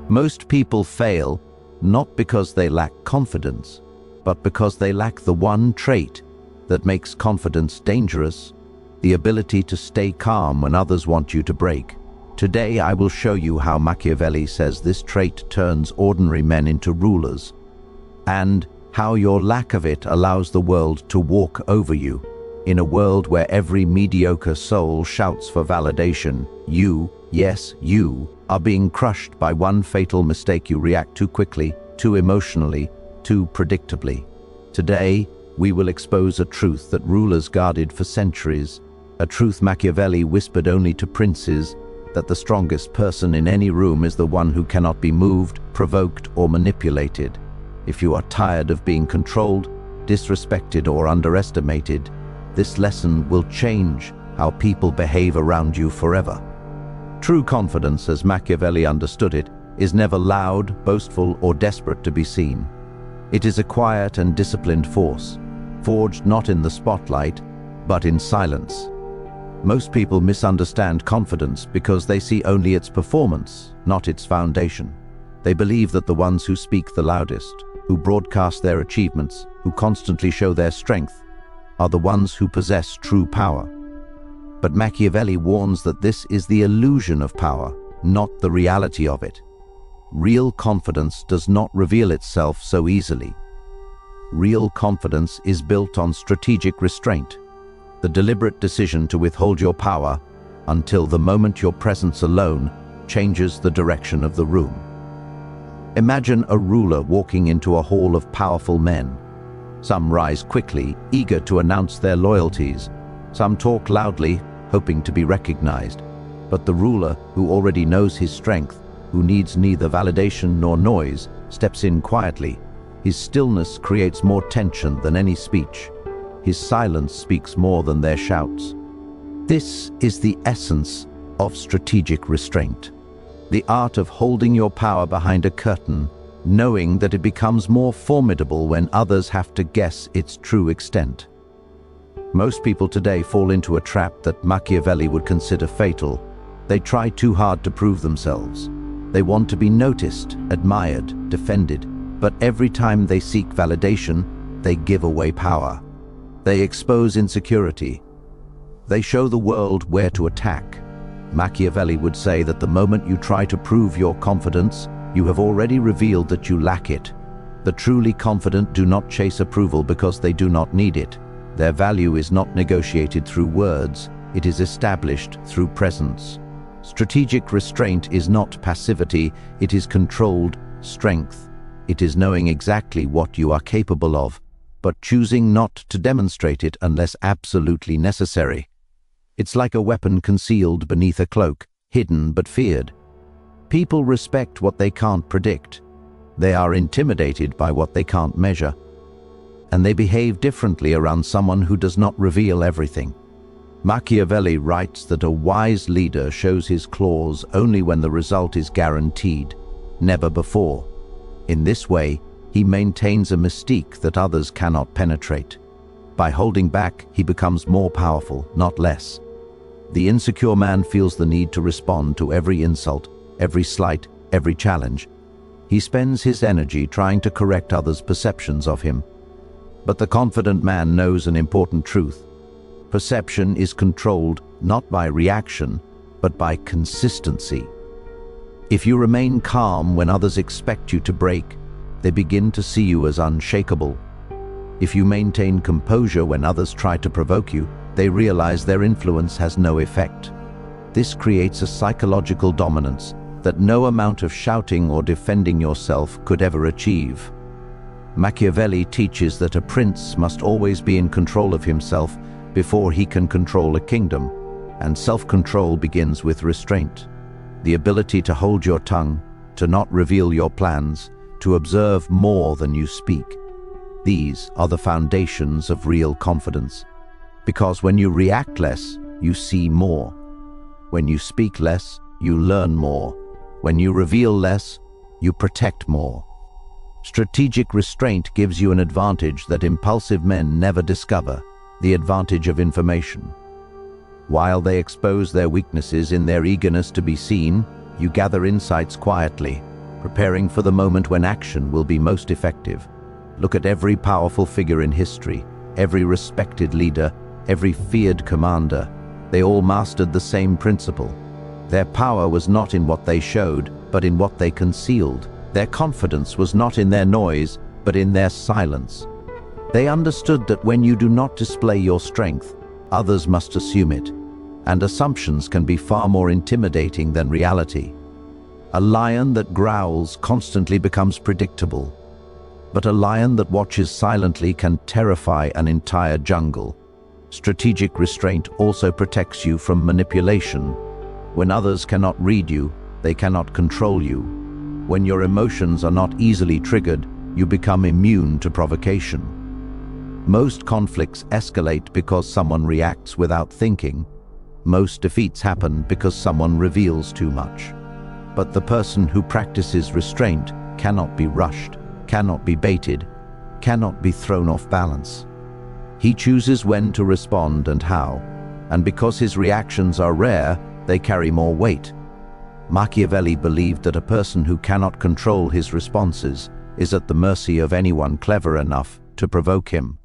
Most people fail not because they lack confidence, but because they lack the one trait that makes confidence dangerous: the ability to stay calm when others want you to break. Today I will show you how Machiavelli says this trait turns ordinary men into rulers, and how your lack of it allows the world to walk over you. In a world where every mediocre soul shouts for validation, you, yes, you, are being crushed by one fatal mistake: you react too quickly, too emotionally, too predictably. Today, we will expose a truth that rulers guarded for centuries, a truth Machiavelli whispered only to princes, that the strongest person in any room is the one who cannot be moved, provoked, or manipulated. If you are tired of being controlled, disrespected, or underestimated, this lesson will change how people behave around you forever. True confidence, as Machiavelli understood it, is never loud, boastful, or desperate to be seen. It is a quiet and disciplined force, forged not in the spotlight, but in silence. Most people misunderstand confidence because they see only its performance, not its foundation. They believe that the ones who speak the loudest, who broadcast their achievements, who constantly show their strength, are the ones who possess true power. But Machiavelli warns that this is the illusion of power, not the reality of it. Real confidence does not reveal itself so easily. Real confidence is built on strategic restraint, the deliberate decision to withhold your power until the moment your presence alone changes the direction of the room. Imagine a ruler walking into a hall of powerful men. Some rise quickly, eager to announce their loyalties. Some talk loudly, hoping to be recognized. But the ruler, who already knows his strength, who needs neither validation nor noise, steps in quietly. His stillness creates more tension than any speech. His silence speaks more than their shouts. This is the essence of strategic restraint, the art of holding your power behind a curtain, knowing that it becomes more formidable when others have to guess its true extent. Most people today fall into a trap that Machiavelli would consider fatal. They try too hard to prove themselves. They want to be noticed, admired, defended, but every time they seek validation, they give away power. They expose insecurity. They show the world where to attack. Machiavelli would say that the moment you try to prove your confidence, you have already revealed that you lack it. The truly confident do not chase approval because they do not need it. Their value is not negotiated through words, it is established through presence. Strategic restraint is not passivity, it is controlled strength. It is knowing exactly what you are capable of, but choosing not to demonstrate it unless absolutely necessary. It's like a weapon concealed beneath a cloak, hidden but feared. People respect what they can't predict. They are intimidated by what they can't measure. And they behave differently around someone who does not reveal everything. Machiavelli writes that a wise leader shows his claws only when the result is guaranteed, never before. In this way, he maintains a mystique that others cannot penetrate. By holding back, he becomes more powerful, not less. The insecure man feels the need to respond to every insult, every slight, every challenge. He spends his energy trying to correct others' perceptions of him. But the confident man knows an important truth. Perception is controlled not by reaction, but by consistency. If you remain calm when others expect you to break, they begin to see you as unshakable. If you maintain composure when others try to provoke you, they realize their influence has no effect. This creates a psychological dominance that no amount of shouting or defending yourself could ever achieve. Machiavelli teaches that a prince must always be in control of himself before he can control a kingdom, and self-control begins with restraint. The ability to hold your tongue, to not reveal your plans, to observe more than you speak. These are the foundations of real confidence. Because when you react less, you see more. When you speak less, you learn more. When you reveal less, you protect more. Strategic restraint gives you an advantage that impulsive men never discover, the advantage of information. While they expose their weaknesses in their eagerness to be seen, you gather insights quietly, preparing for the moment when action will be most effective. Look at every powerful figure in history, every respected leader, every feared commander. They all mastered the same principle. Their power was not in what they showed, but in what they concealed. Their confidence was not in their noise, but in their silence. They understood that when you do not display your strength, others must assume it, and assumptions can be far more intimidating than reality. A lion that growls constantly becomes predictable, but a lion that watches silently can terrify an entire jungle. Strategic restraint also protects you from manipulation. When others cannot read you, they cannot control you. When your emotions are not easily triggered, you become immune to provocation. Most conflicts escalate because someone reacts without thinking. Most defeats happen because someone reveals too much. But the person who practices restraint cannot be rushed, cannot be baited, cannot be thrown off balance. He chooses when to respond and how, and because his reactions are rare, they carry more weight. Machiavelli believed that a person who cannot control his responses is at the mercy of anyone clever enough to provoke him.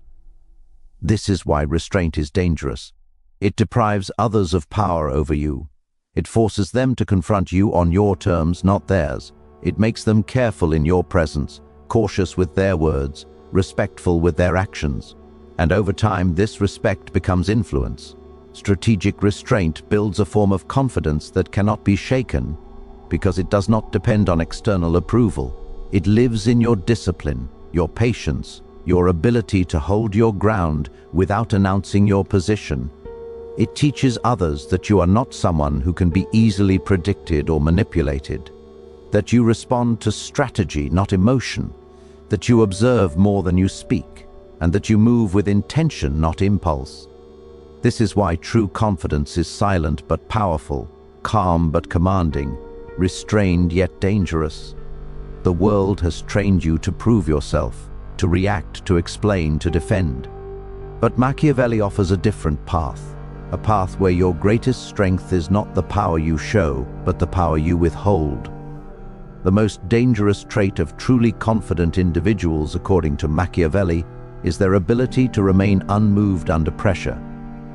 This is why restraint is dangerous. It deprives others of power over you. It forces them to confront you on your terms, not theirs. It makes them careful in your presence, cautious with their words, respectful with their actions. And over time, this respect becomes influence. Strategic restraint builds a form of confidence that cannot be shaken because it does not depend on external approval. It lives in your discipline, your patience, your ability to hold your ground without announcing your position. It teaches others that you are not someone who can be easily predicted or manipulated, that you respond to strategy, not emotion, that you observe more than you speak, and that you move with intention, not impulse. This is why true confidence is silent but powerful, calm but commanding, restrained yet dangerous. The world has trained you to prove yourself, to react, to explain, to defend. But Machiavelli offers a different path, a path where your greatest strength is not the power you show, but the power you withhold. The most dangerous trait of truly confident individuals, according to Machiavelli, is their ability to remain unmoved under pressure.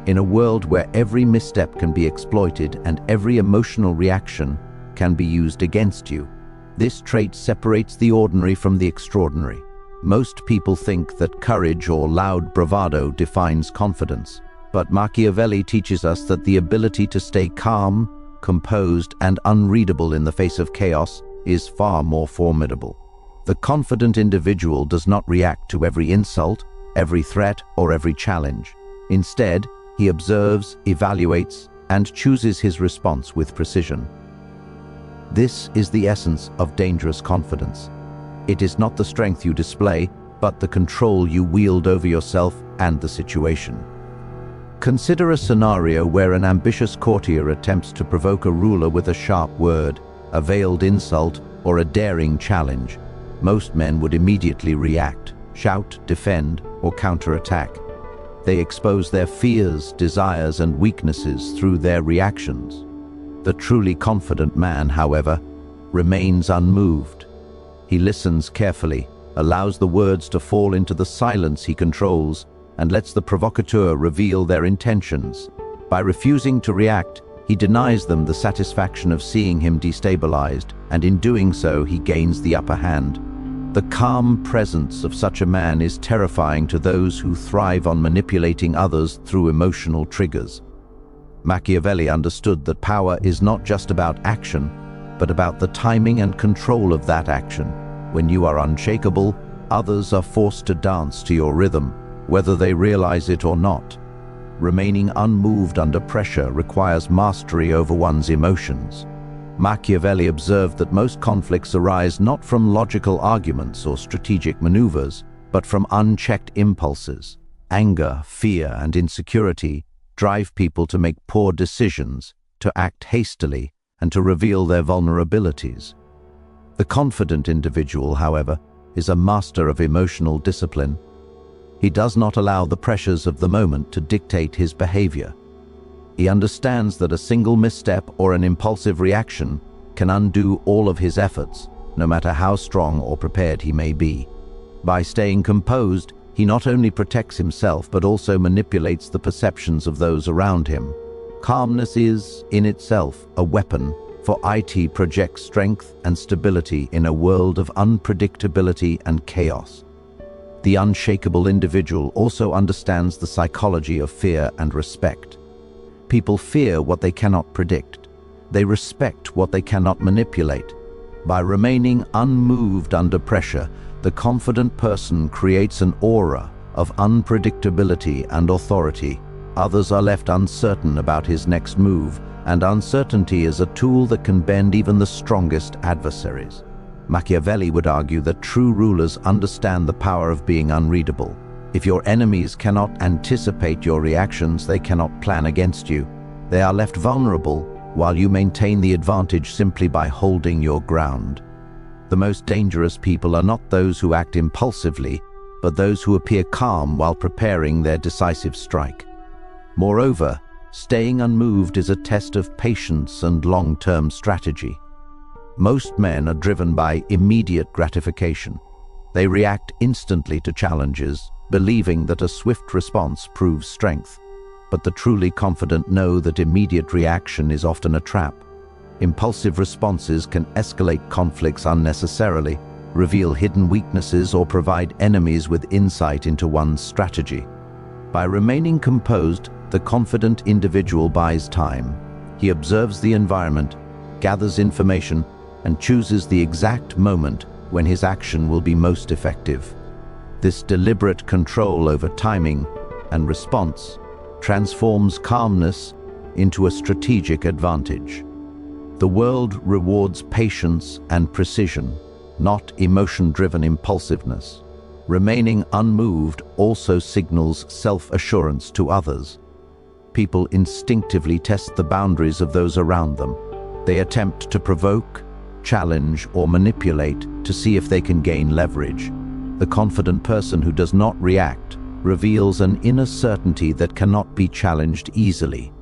In a world where every misstep can be exploited and every emotional reaction can be used against you, this trait separates the ordinary from the extraordinary. Most people think that courage or loud bravado defines confidence, but Machiavelli teaches us that the ability to stay calm, composed, and unreadable in the face of chaos is far more formidable. The confident individual does not react to every insult, every threat, or every challenge. Instead, he observes, evaluates, and chooses his response with precision. This is the essence of dangerous confidence. It is not the strength you display, but the control you wield over yourself and the situation. Consider a scenario where an ambitious courtier attempts to provoke a ruler with a sharp word, a veiled insult, or a daring challenge. Most men would immediately react, shout, defend, or counterattack. They expose their fears, desires, and weaknesses through their reactions. The truly confident man, however, remains unmoved. He listens carefully, allows the words to fall into the silence he controls, and lets the provocateur reveal their intentions. By refusing to react, he denies them the satisfaction of seeing him destabilized, and in doing so, he gains the upper hand. The calm presence of such a man is terrifying to those who thrive on manipulating others through emotional triggers. Machiavelli understood that power is not just about action, but about the timing and control of that action. When you are unshakable, others are forced to dance to your rhythm, whether they realize it or not. Remaining unmoved under pressure requires mastery over one's emotions. Machiavelli observed that most conflicts arise not from logical arguments or strategic maneuvers, but from unchecked impulses. Anger, fear, and insecurity drive people to make poor decisions, to act hastily, and to reveal their vulnerabilities. The confident individual, however, is a master of emotional discipline. He does not allow the pressures of the moment to dictate his behavior. He understands that a single misstep or an impulsive reaction can undo all of his efforts, no matter how strong or prepared he may be. By staying composed, he not only protects himself but also manipulates the perceptions of those around him. Calmness is, in itself, a weapon, for it projects strength and stability in a world of unpredictability and chaos. The unshakable individual also understands the psychology of fear and respect. People fear what they cannot predict. They respect what they cannot manipulate. By remaining unmoved under pressure, the confident person creates an aura of unpredictability and authority. Others are left uncertain about his next move, and uncertainty is a tool that can bend even the strongest adversaries. Machiavelli would argue that true rulers understand the power of being unreadable. If your enemies cannot anticipate your reactions, they cannot plan against you. They are left vulnerable, while you maintain the advantage simply by holding your ground. The most dangerous people are not those who act impulsively, but those who appear calm while preparing their decisive strike. Moreover, staying unmoved is a test of patience and long-term strategy. Most men are driven by immediate gratification. They react instantly to challenges, believing that a swift response proves strength. But the truly confident know that immediate reaction is often a trap. Impulsive responses can escalate conflicts unnecessarily, reveal hidden weaknesses, or provide enemies with insight into one's strategy. By remaining composed, the confident individual buys time. He observes the environment, gathers information, and chooses the exact moment when his action will be most effective. This deliberate control over timing and response transforms calmness into a strategic advantage. The world rewards patience and precision, not emotion-driven impulsiveness. Remaining unmoved also signals self-assurance to others. People instinctively test the boundaries of those around them. They attempt to provoke, challenge, or manipulate to see if they can gain leverage. The confident person who does not react reveals an inner certainty that cannot be challenged easily.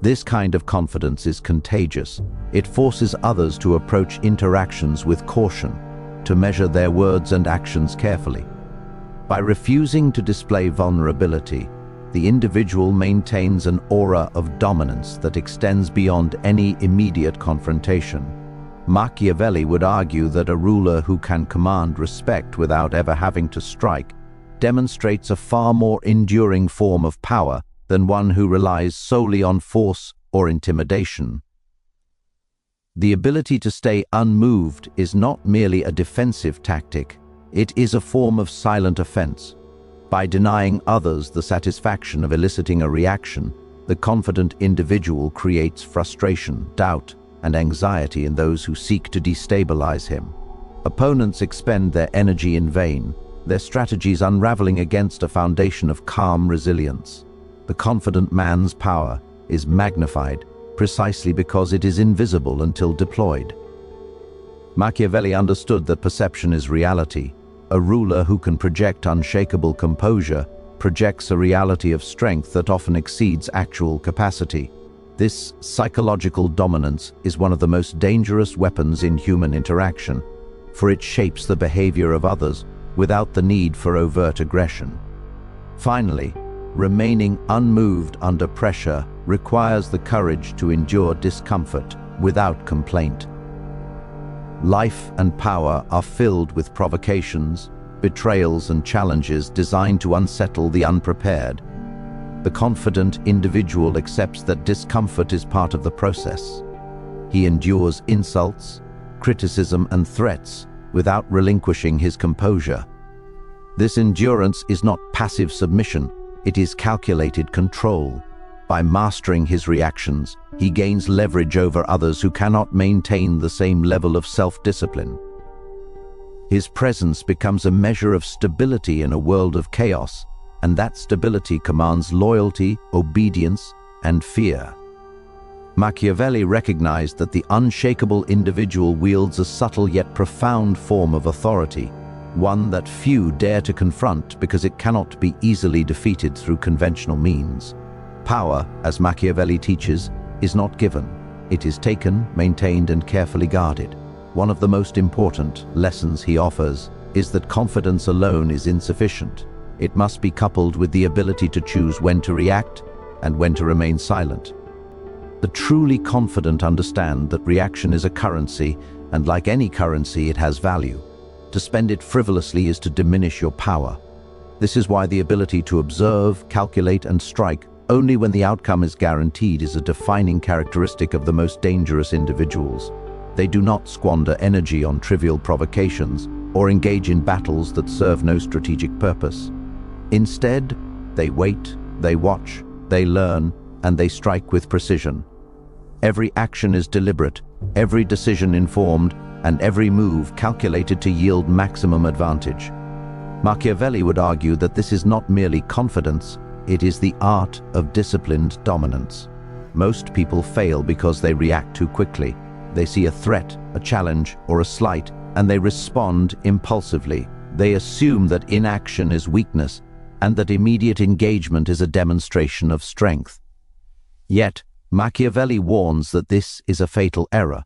This kind of confidence is contagious. It forces others to approach interactions with caution, to measure their words and actions carefully. By refusing to display vulnerability, the individual maintains an aura of dominance that extends beyond any immediate confrontation. Machiavelli would argue that a ruler who can command respect without ever having to strike demonstrates a far more enduring form of power than one who relies solely on force or intimidation. The ability to stay unmoved is not merely a defensive tactic, it is a form of silent offense. By denying others the satisfaction of eliciting a reaction, the confident individual creates frustration, doubt, and anxiety in those who seek to destabilize him. Opponents expend their energy in vain, their strategies unraveling against a foundation of calm resilience. The confident man's power is magnified precisely because it is invisible until deployed. Machiavelli understood that perception is reality. A ruler who can project unshakable composure projects a reality of strength that often exceeds actual capacity. This psychological dominance is one of the most dangerous weapons in human interaction, for it shapes the behavior of others without the need for overt aggression. Finally, remaining unmoved under pressure requires the courage to endure discomfort without complaint. Life and power are filled with provocations, betrayals, and challenges designed to unsettle the unprepared. The confident individual accepts that discomfort is part of the process. He endures insults, criticism, and threats without relinquishing his composure. This endurance is not passive submission, it is calculated control. By mastering his reactions, he gains leverage over others who cannot maintain the same level of self-discipline. His presence becomes a measure of stability in a world of chaos, and that stability commands loyalty, obedience, and fear. Machiavelli recognized that the unshakable individual wields a subtle yet profound form of authority, one that few dare to confront because it cannot be easily defeated through conventional means. Power, as Machiavelli teaches, is not given. It is taken, maintained, and carefully guarded. one of the most important lessons he offers is that confidence alone is insufficient. It must be coupled with the ability to choose when to react and when to remain silent. The truly confident understand that reaction is a currency, and like any currency, it has value. To spend it frivolously is to diminish your power. This is why the ability to observe, calculate, and strike only when the outcome is guaranteed is a defining characteristic of the most dangerous individuals. They do not squander energy on trivial provocations or engage in battles that serve no strategic purpose. Instead, they wait, they watch, they learn, and they strike with precision. Every action is deliberate, every decision informed, and every move calculated to yield maximum advantage. Machiavelli would argue that this is not merely confidence, it is the art of disciplined dominance. Most people fail because they react too quickly. They see a threat, a challenge, or a slight, and they respond impulsively. They assume that inaction is weakness and that immediate engagement is a demonstration of strength. Yet, Machiavelli warns that this is a fatal error.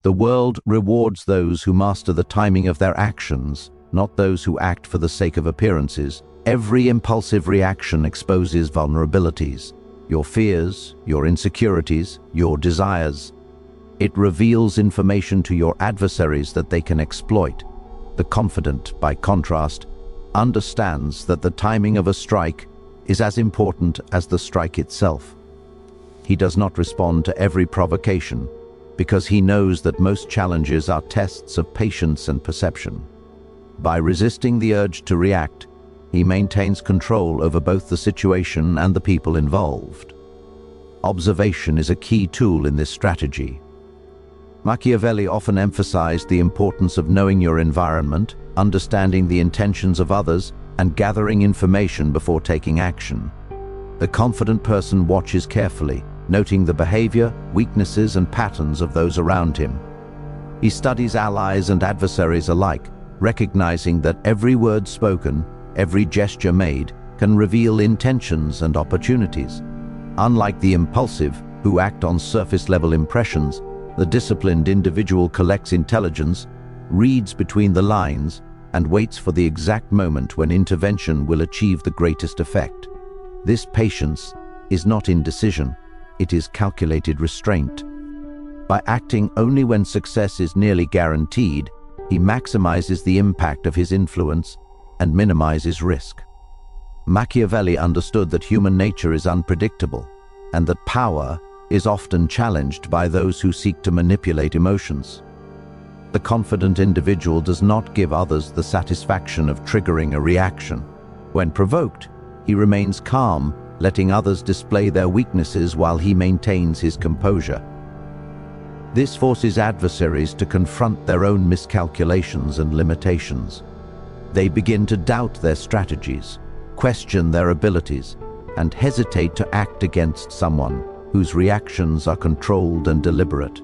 The world rewards those who master the timing of their actions, not those who act for the sake of appearances. Every impulsive reaction exposes vulnerabilities, your fears, your insecurities, your desires. It reveals information to your adversaries that they can exploit. The confident, by contrast, understands that the timing of a strike is as important as the strike itself. He does not respond to every provocation because he knows that most challenges are tests of patience and perception. By resisting the urge to react, he maintains control over both the situation and the people involved. Observation is a key tool in this strategy. Machiavelli often emphasized the importance of knowing your environment, understanding the intentions of others, and gathering information before taking action. The confident person watches carefully, noting the behavior, weaknesses, and patterns of those around him. He studies allies and adversaries alike, recognizing that every word spoken, every gesture made, can reveal intentions and opportunities. Unlike the impulsive, who act on surface-level impressions, the disciplined individual collects intelligence, reads between the lines, and waits for the exact moment when intervention will achieve the greatest effect. This patience is not indecision, it is calculated restraint. By acting only when success is nearly guaranteed, he maximizes the impact of his influence and minimizes risk. Machiavelli understood that human nature is unpredictable and that power is often challenged by those who seek to manipulate emotions. The confident individual does not give others the satisfaction of triggering a reaction. When provoked, he remains calm, letting others display their weaknesses while he maintains his composure. This forces adversaries to confront their own miscalculations and limitations. They begin to doubt their strategies, question their abilities, and hesitate to act against someone whose reactions are controlled and deliberate.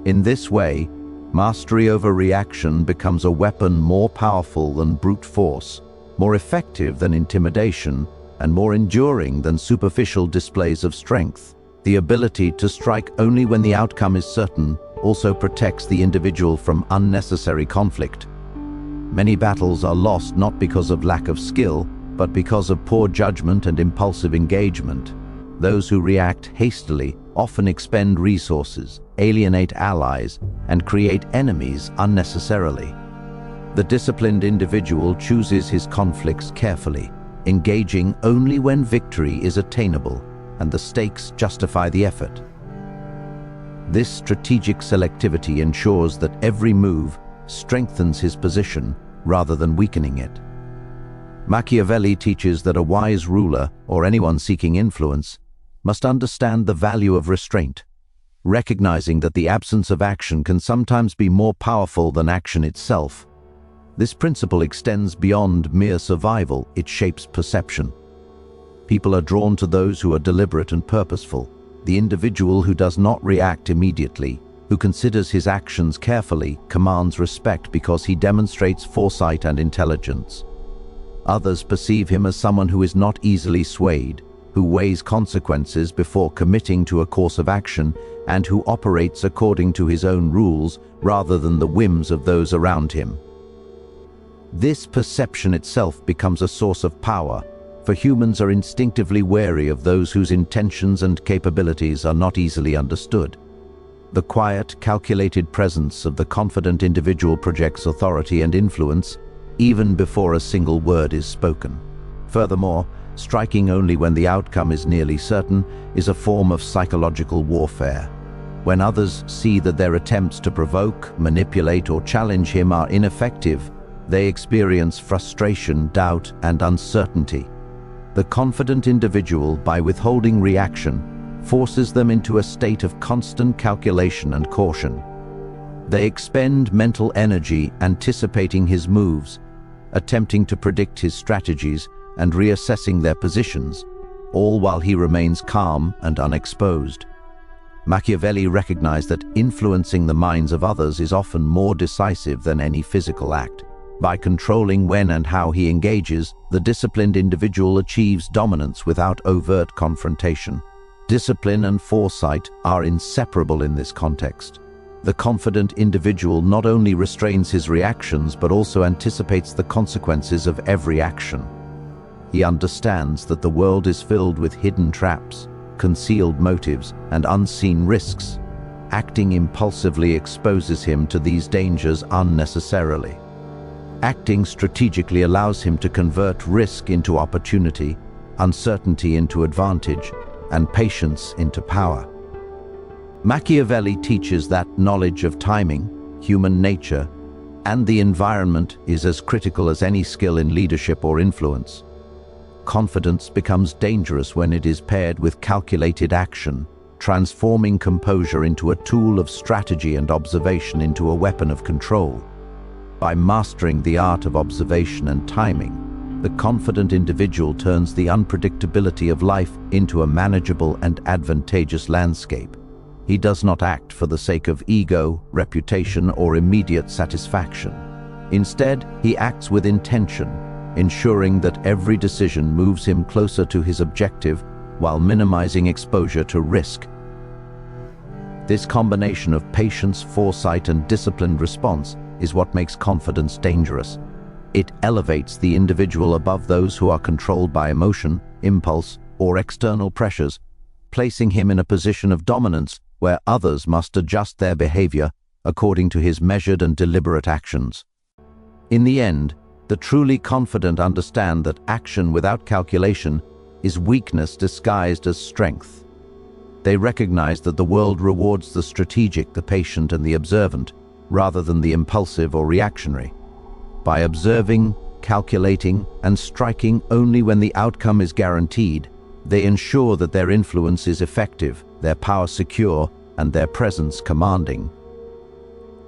In this way, mastery over reaction becomes a weapon more powerful than brute force, more effective than intimidation, and more enduring than superficial displays of strength. The ability to strike only when the outcome is certain also protects the individual from unnecessary conflict. Many battles are lost not because of lack of skill, but because of poor judgment and impulsive engagement. Those who react hastily often expend resources, alienate allies, and create enemies unnecessarily. The disciplined individual chooses his conflicts carefully, engaging only when victory is attainable and the stakes justify the effort. This strategic selectivity ensures that every move strengthens his position rather than weakening it. Machiavelli teaches that a wise ruler, or anyone seeking influence, must understand the value of restraint, recognizing that the absence of action can sometimes be more powerful than action itself. This principle extends beyond mere survival, it shapes perception. People are drawn to those who are deliberate and purposeful. The individual who does not react immediately, who considers his actions carefully, commands respect because he demonstrates foresight and intelligence. Others perceive him as someone who is not easily swayed, who weighs consequences before committing to a course of action and who operates according to his own rules rather than the whims of those around him. This perception itself becomes a source of power, for humans are instinctively wary of those whose intentions and capabilities are not easily understood. The quiet, calculated presence of the confident individual projects authority and influence even before a single word is spoken. Furthermore, striking only when the outcome is nearly certain is a form of psychological warfare. When others see that their attempts to provoke, manipulate, or challenge him are ineffective, they experience frustration, doubt, and uncertainty. The confident individual, by withholding reaction, forces them into a state of constant calculation and caution. They expend mental energy anticipating his moves, attempting to predict his strategies and reassessing their positions, all while he remains calm and unexposed. Machiavelli recognized that influencing the minds of others is often more decisive than any physical act. By controlling when and how he engages, the disciplined individual achieves dominance without overt confrontation. Discipline and foresight are inseparable in this context. The confident individual not only restrains his reactions but also anticipates the consequences of every action. He understands that the world is filled with hidden traps, concealed motives, and unseen risks. Acting impulsively exposes him to these dangers unnecessarily. Acting strategically allows him to convert risk into opportunity, uncertainty into advantage, and patience into power. Machiavelli teaches that knowledge of timing, human nature, and the environment is as critical as any skill in leadership or influence. Confidence becomes dangerous when it is paired with calculated action, transforming composure into a tool of strategy and observation into a weapon of control. By mastering the art of observation and timing, the confident individual turns the unpredictability of life into a manageable and advantageous landscape. He does not act for the sake of ego, reputation, or immediate satisfaction. Instead, he acts with intention, ensuring that every decision moves him closer to his objective while minimizing exposure to risk. This combination of patience, foresight, and disciplined response is what makes confidence dangerous. It elevates the individual above those who are controlled by emotion, impulse, or external pressures, placing him in a position of dominance where others must adjust their behavior according to his measured and deliberate actions. In the end, the truly confident understand that action without calculation is weakness disguised as strength. They recognize that the world rewards the strategic, the patient, and the observant, rather than the impulsive or reactionary. By observing, calculating, and striking only when the outcome is guaranteed, they ensure that their influence is effective, their power secure, and their presence commanding.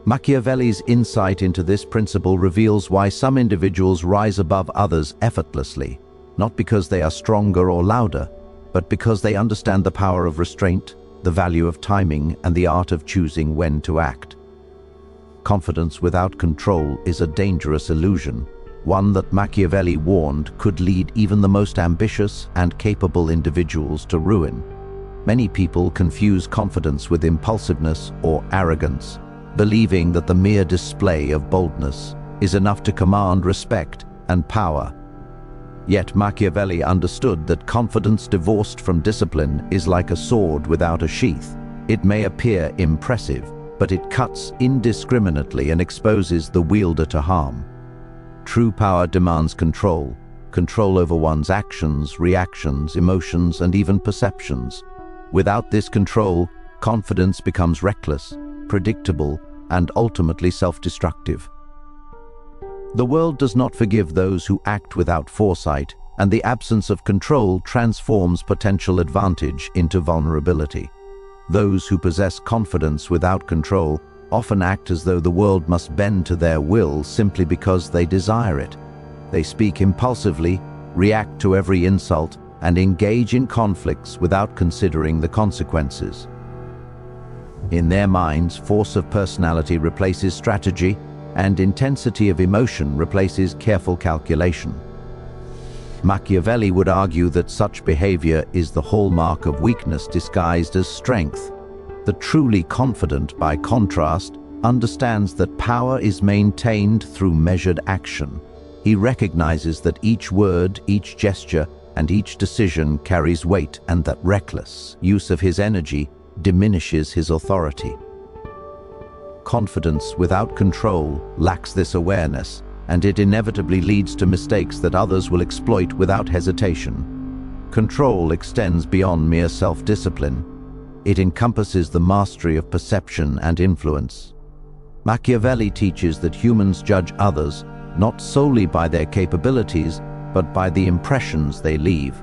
Machiavelli's insight into this principle reveals why some individuals rise above others effortlessly, not because they are stronger or louder, but because they understand the power of restraint, the value of timing, and the art of choosing when to act. Confidence without control is a dangerous illusion, one that Machiavelli warned could lead even the most ambitious and capable individuals to ruin. Many people confuse confidence with impulsiveness or arrogance, believing that the mere display of boldness is enough to command respect and power. Yet Machiavelli understood that confidence divorced from discipline is like a sword without a sheath. It may appear impressive, but it cuts indiscriminately and exposes the wielder to harm. True power demands control over one's actions, reactions, emotions, and even perceptions. Without this control, confidence becomes reckless, predictable, and ultimately self-destructive. The world does not forgive those who act without foresight, and the absence of control transforms potential advantage into vulnerability. Those who possess confidence without control often act as though the world must bend to their will simply because they desire it. They speak impulsively, react to every insult, and engage in conflicts without considering the consequences. In their minds, force of personality replaces strategy, and intensity of emotion replaces careful calculation. Machiavelli would argue that such behavior is the hallmark of weakness disguised as strength. The truly confident, by contrast, understands that power is maintained through measured action. He recognizes that each word, each gesture, and each decision carries weight, and that reckless use of his energy diminishes his authority. Confidence without control lacks this awareness, and it inevitably leads to mistakes that others will exploit without hesitation. Control extends beyond mere self-discipline. It encompasses the mastery of perception and influence. Machiavelli teaches that humans judge others not solely by their capabilities, but by the impressions they leave.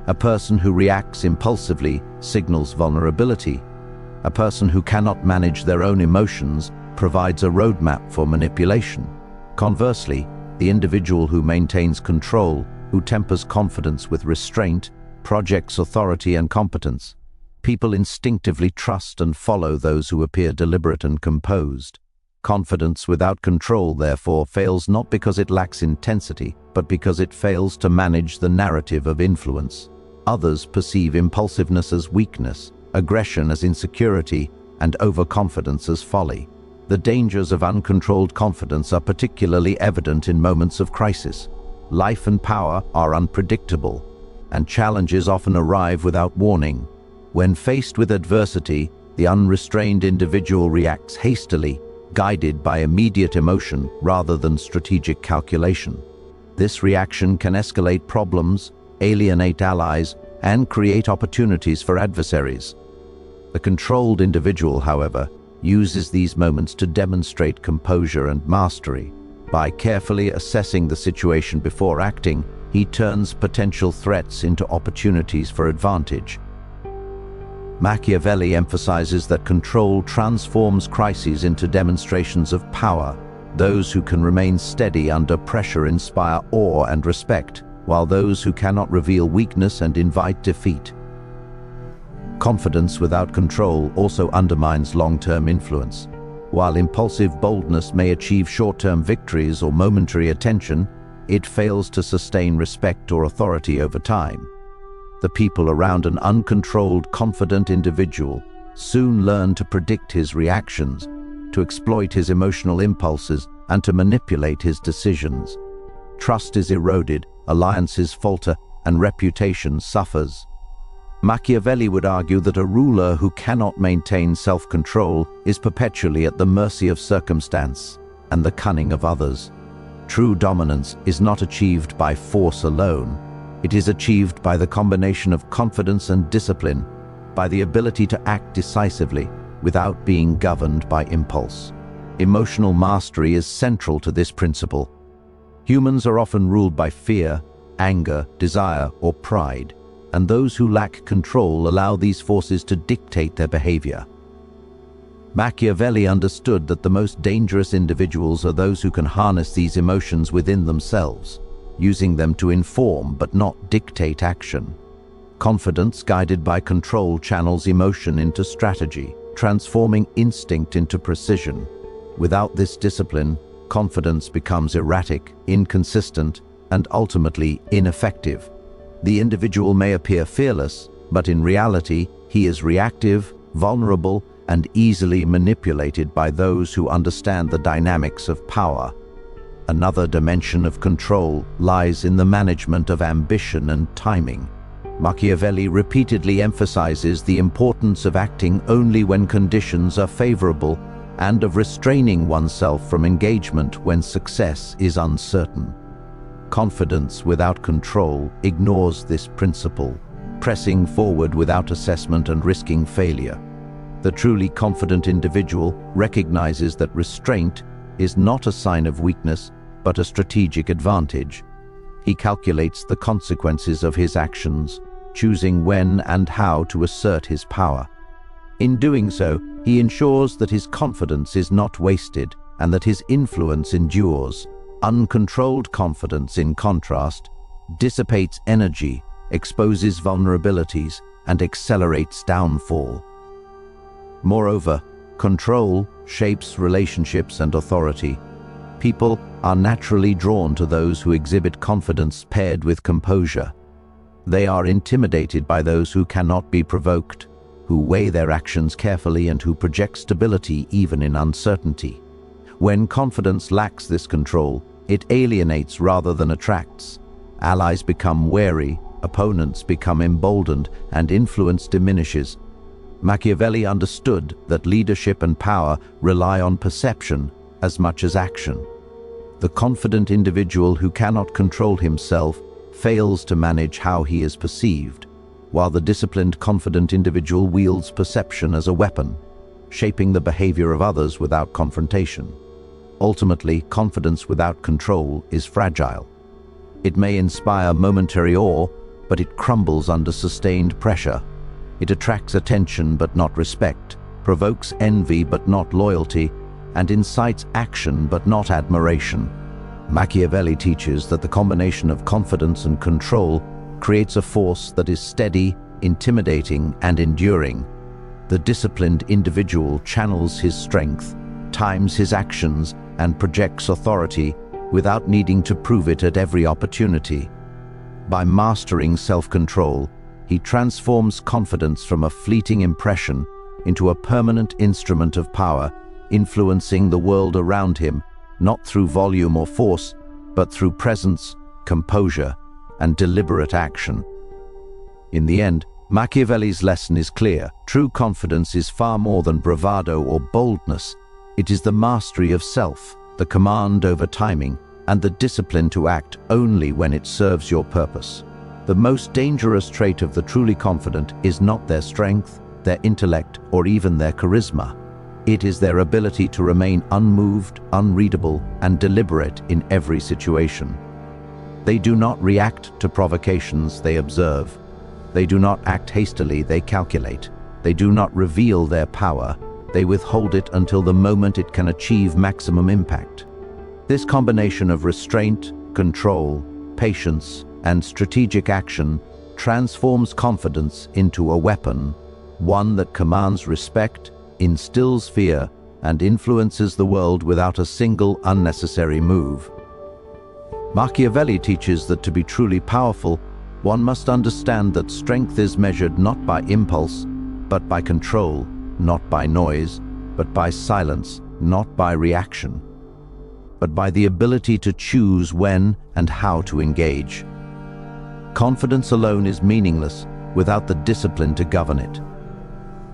A person who reacts impulsively signals vulnerability. A person who cannot manage their own emotions provides a roadmap for manipulation. Conversely, the individual who maintains control, who tempers confidence with restraint, projects authority and competence. People instinctively trust and follow those who appear deliberate and composed. Confidence without control, therefore, fails not because it lacks intensity, but because it fails to manage the narrative of influence. Others perceive impulsiveness as weakness, aggression as insecurity, and overconfidence as folly. The dangers of uncontrolled confidence are particularly evident in moments of crisis. Life and power are unpredictable, and challenges often arrive without warning. When faced with adversity, the unrestrained individual reacts hastily, guided by immediate emotion rather than strategic calculation. This reaction can escalate problems, alienate allies, and create opportunities for adversaries. The controlled individual, however, uses these moments to demonstrate composure and mastery. By carefully assessing the situation before acting, he turns potential threats into opportunities for advantage. Machiavelli emphasizes that control transforms crises into demonstrations of power. Those who can remain steady under pressure inspire awe and respect, while those who cannot reveal weakness and invite defeat. Confidence without control also undermines long-term influence. While impulsive boldness may achieve short-term victories or momentary attention, it fails to sustain respect or authority over time. The people around an uncontrolled, confident individual soon learn to predict his reactions, to exploit his emotional impulses, and to manipulate his decisions. Trust is eroded, alliances falter, and reputation suffers. Machiavelli would argue that a ruler who cannot maintain self-control is perpetually at the mercy of circumstance and the cunning of others. True dominance is not achieved by force alone. It is achieved by the combination of confidence and discipline, by the ability to act decisively without being governed by impulse. Emotional mastery is central to this principle. Humans are often ruled by fear, anger, desire, or pride, and those who lack control allow these forces to dictate their behavior. Machiavelli understood that the most dangerous individuals are those who can harness these emotions within themselves, using them to inform but not dictate action. Confidence guided by control channels emotion into strategy, transforming instinct into precision. Without this discipline, confidence becomes erratic, inconsistent, and ultimately ineffective. The individual may appear fearless, but in reality, he is reactive, vulnerable, and easily manipulated by those who understand the dynamics of power. Another dimension of control lies in the management of ambition and timing. Machiavelli repeatedly emphasizes the importance of acting only when conditions are favorable and of restraining oneself from engagement when success is uncertain. Confidence without control ignores this principle, pressing forward without assessment and risking failure. The truly confident individual recognizes that restraint is not a sign of weakness, but a strategic advantage. He calculates the consequences of his actions, choosing when and how to assert his power. In doing so, he ensures that his confidence is not wasted and that his influence endures. Uncontrolled confidence, in contrast, dissipates energy, exposes vulnerabilities, and accelerates downfall. Moreover, control shapes relationships and authority. People are naturally drawn to those who exhibit confidence paired with composure. They are intimidated by those who cannot be provoked, who weigh their actions carefully and who project stability even in uncertainty. When confidence lacks this control, it alienates rather than attracts. Allies become wary, opponents become emboldened, and influence diminishes. Machiavelli understood that leadership and power rely on perception as much as action. The confident individual who cannot control himself fails to manage how he is perceived, while the disciplined, confident individual wields perception as a weapon, shaping the behavior of others without confrontation. Ultimately, confidence without control is fragile. It may inspire momentary awe, but it crumbles under sustained pressure. It attracts attention but not respect, provokes envy but not loyalty, and incites action but not admiration. Machiavelli teaches that the combination of confidence and control creates a force that is steady, intimidating, and enduring. The disciplined individual channels his strength, times his actions, and projects authority without needing to prove it at every opportunity. By mastering self-control, he transforms confidence from a fleeting impression into a permanent instrument of power, influencing the world around him, not through volume or force, but through presence, composure, and deliberate action. In the end, Machiavelli's lesson is clear. True confidence is far more than bravado or boldness. It is the mastery of self, the command over timing, and the discipline to act only when it serves your purpose. The most dangerous trait of the truly confident is not their strength, their intellect, or even their charisma. It is their ability to remain unmoved, unreadable, and deliberate in every situation. They do not react to provocations, they observe. They do not act hastily, they calculate. They do not reveal their power, they withhold it until the moment it can achieve maximum impact. This combination of restraint, control, patience, and strategic action transforms confidence into a weapon, one that commands respect, instills fear, and influences the world without a single unnecessary move. Machiavelli teaches that to be truly powerful, one must understand that strength is measured not by impulse, but by control, not by noise, but by silence, not by reaction, but by the ability to choose when and how to engage. Confidence alone is meaningless without the discipline to govern it.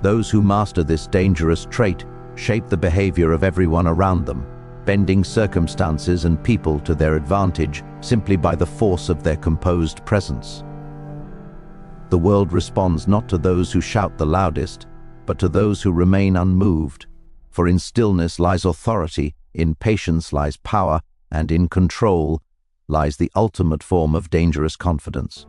Those who master this dangerous trait shape the behavior of everyone around them, bending circumstances and people to their advantage simply by the force of their composed presence. The world responds not to those who shout the loudest, but to those who remain unmoved. For in stillness lies authority, in patience lies power, and in control lies the ultimate form of dangerous confidence.